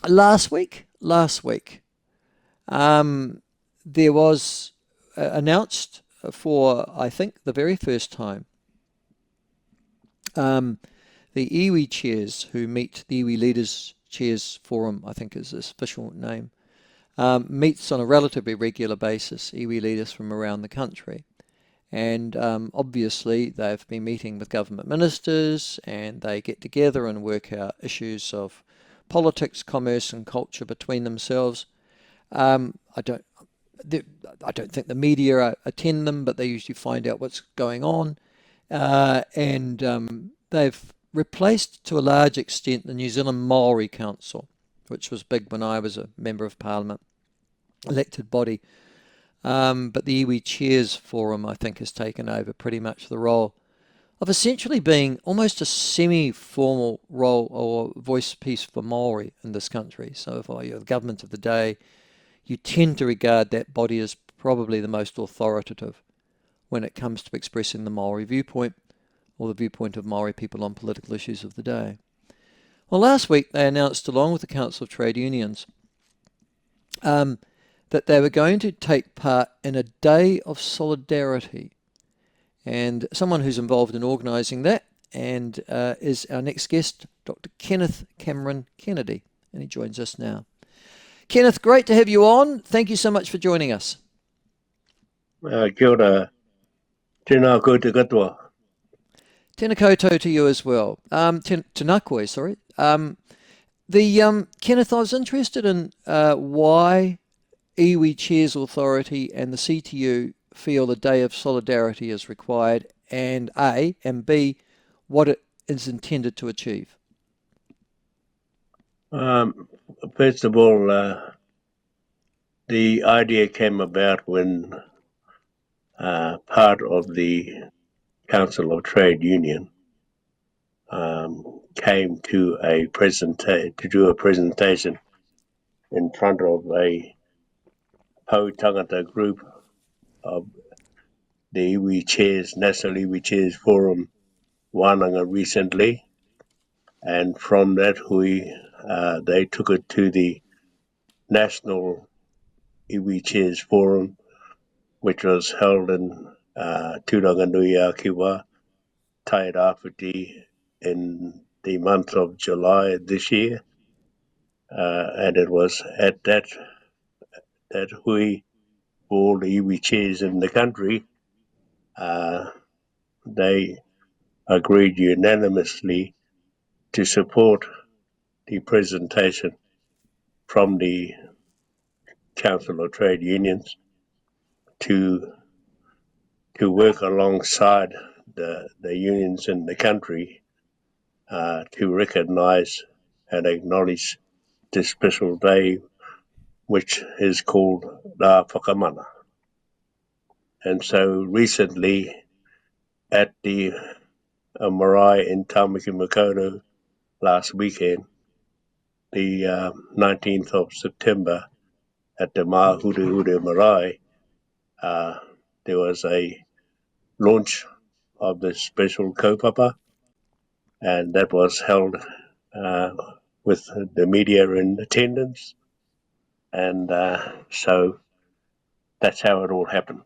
Last week, there was announced for, I think, the very first time, um, the iwi chairs who meet, the iwi leaders chairs forum, I think is its official name, meets on a relatively regular basis, iwi leaders from around the country. And obviously they've been meeting with government ministers, and they get together and work out issues of politics, commerce and culture between themselves. I don't I don't think the media attend them, but they usually find out what's going on. And they've replaced to a large extent the New Zealand Maori Council, which was big when I was a Member of Parliament, elected body. But the iwi Chairs Forum, I think, has taken over pretty much the role of essentially being almost a semi-formal role or voice piece for Maori in this country. So if you're the government of the day, you tend to regard that body as probably the most authoritative when it comes to expressing the Maori viewpoint or the viewpoint of Maori people on political issues of the day. Well, last week they announced, along with the Council of Trade Unions, that they were going to take part in a day of solidarity. And someone who's involved in organising that and is our next guest, Dr Kenneth Cameron Kennedy, and he joins us now. Kenneth, great to have you on. Thank you so much for joining us. Kia ora. Tēnā koutou katoa. Tēnā koutou to you as well. Tēnā koe, sorry. Kenneth, I was interested in why iwi Chairs Authority and the CTU feel a day of solidarity is required, and A, and B, what it is intended to achieve. First of all, the idea came about when part of the Council of Trade Union came to do a presentation in front of a Pou Tangata group of the iwi Chairs, National Iwi Chairs Forum, Wānanga recently, and from that they took it to the National Iwi Chairs Forum, which was held in Tūranganui-a-Kiwa, Tairawhiti, in the month of July this year. And it was at that hui for all the iwi chairs in the country, they agreed unanimously to support the presentation from the Council of Trade Unions to work alongside the unions in the country to recognise and acknowledge this special day, which is called Rā Whakamana. And so recently at the marae in Tāmaki Makaurau last weekend, the 19th of September, at the Mahurehure marae, there was a launch of the special kaupapa, and that was held with the media in attendance, and so that's how it all happened.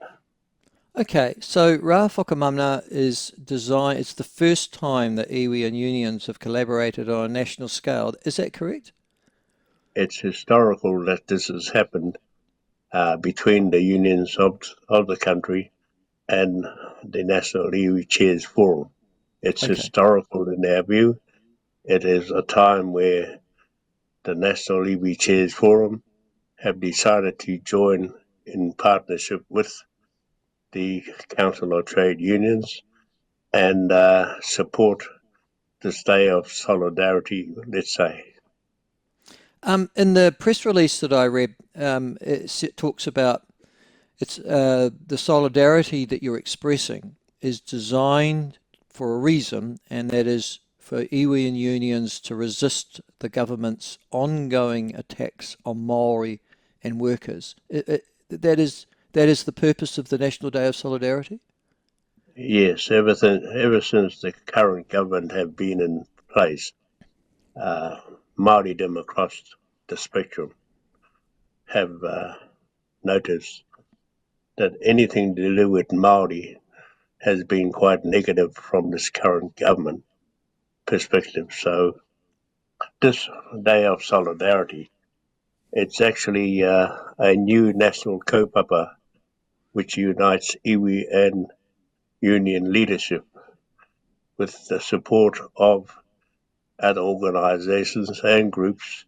Okay, so Rā Whakamana is designed, it's the first time that iwi and unions have collaborated on a national scale. Is that correct? It's historical that this has happened between the unions of the country and the National Iwi Chairs Forum. It's Okay. historical in our view. It is a time where the National Iwi Chairs Forum have decided to join in partnership with the Council of Trade Unions and support this day of solidarity, let's say. In the press release that I read, it talks about it's the solidarity that you're expressing is designed for a reason, and that is for iwi and unions to resist the government's ongoing attacks on Maori and workers. That is the purpose of the National Day of Solidarity? Yes, ever since the current government have been in place, Māoridom across the spectrum have noticed that anything to do with Māori has been quite negative from this current government perspective. So this Day of Solidarity, it's actually a new national kaupapa which unites iwi and union leadership with the support of other organisations and groups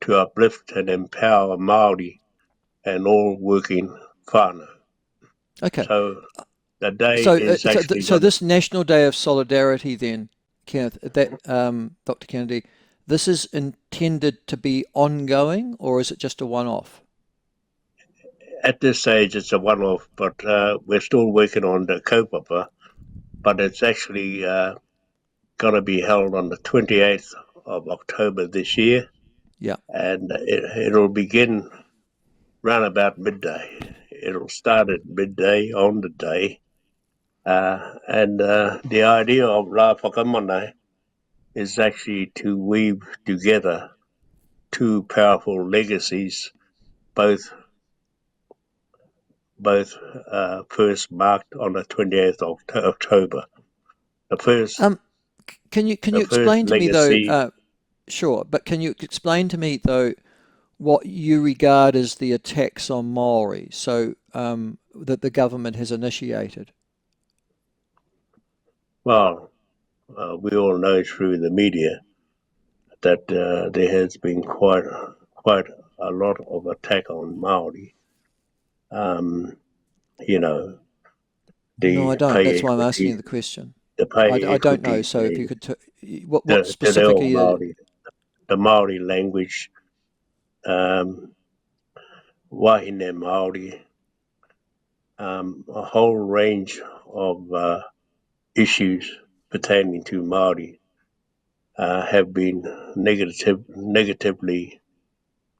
to uplift and empower Māori and all working whānau. Okay. So the day So, is actually so this National Day of Solidarity, then, Kenneth, Dr. Kennedy, this is intended to be ongoing, or is it just a one-off? at this stage it's a one-off, but we're still working on the kaupapa, but it's actually going to be held on the 28th of October this year. Yeah. And it'll begin round about midday. It'll start at midday on the day. And the idea of La Whakamana is actually to weave together two powerful legacies, both first marked on the 28th of October. The first Can you the first explain to me legacy. though? Sure, but can you explain to me though what you regard as the attacks on Maori, so that the government has initiated? Well, we all know through the media that there has been quite a lot of attack on Maori. You know, No, I the don't. pay That's why I'm asking you equity, the question. the pay I don't know. equity So if you could, what to the old specifically? Maori, the Maori language, wahine Maori, a whole range of issues pertaining to Maori have been negatively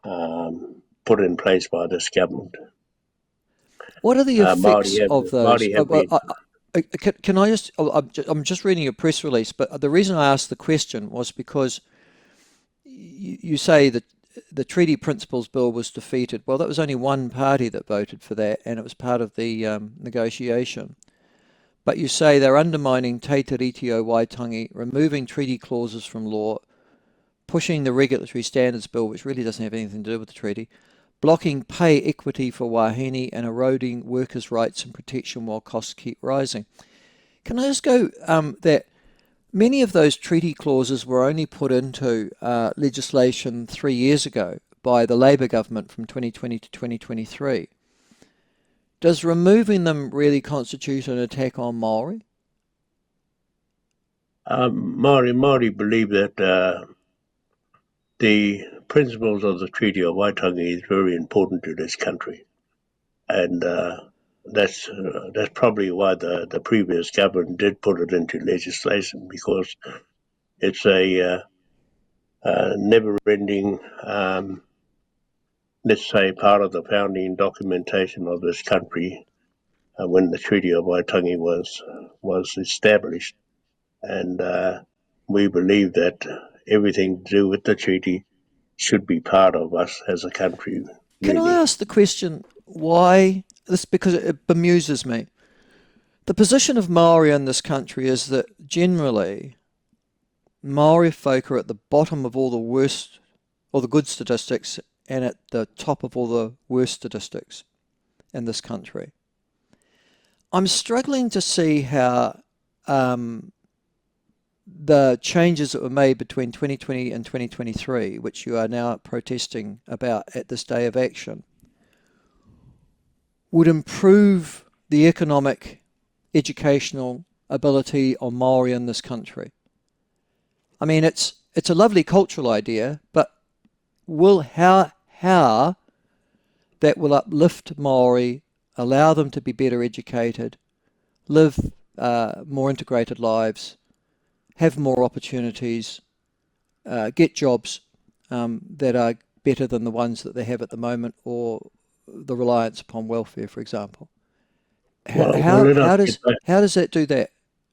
put in place by this government. What are the effects of those? Maori have been. Can I just? I'm just reading a press release, but the reason I asked the question was because you say that the Treaty Principles Bill was defeated. Well, that was only one party that voted for that, and it was part of the negotiation. But you say they're undermining Te Tiriti o Waitangi, removing treaty clauses from law, pushing the Regulatory Standards Bill, which really doesn't have anything to do with the treaty, blocking pay equity for wahine, and eroding workers' rights and protection while costs keep rising. Can I just go that many of those treaty clauses were only put into legislation 3 years ago by the Labour government from 2020 to 2023. Does removing them really constitute an attack on Maori? Maori believe that the principles of the Treaty of Waitangi is very important to this country, and that's probably why the previous government did put it into legislation, because it's a never-ending, let's say, part of the founding documentation of this country when the Treaty of Waitangi was established, and we believe that everything to do with the treaty should be part of us as a country. Can I Really, ask the question why? This because it bemuses me. The position of Maori in this country is that generally Maori folk are at the bottom of all the worst or the good statistics and at the top of all the worst statistics in this country. I'm struggling to see how the changes that were made between 2020 and 2023, which you are now protesting about at this day of action, would improve the economic, educational ability of Maori in this country. I mean, it's a lovely cultural idea, but how that will uplift Maori, allow them to be better educated, live more integrated lives, have more opportunities, get jobs that are better than the ones that they have at the moment, or the reliance upon welfare, for example. well, let us How get back. does that do that?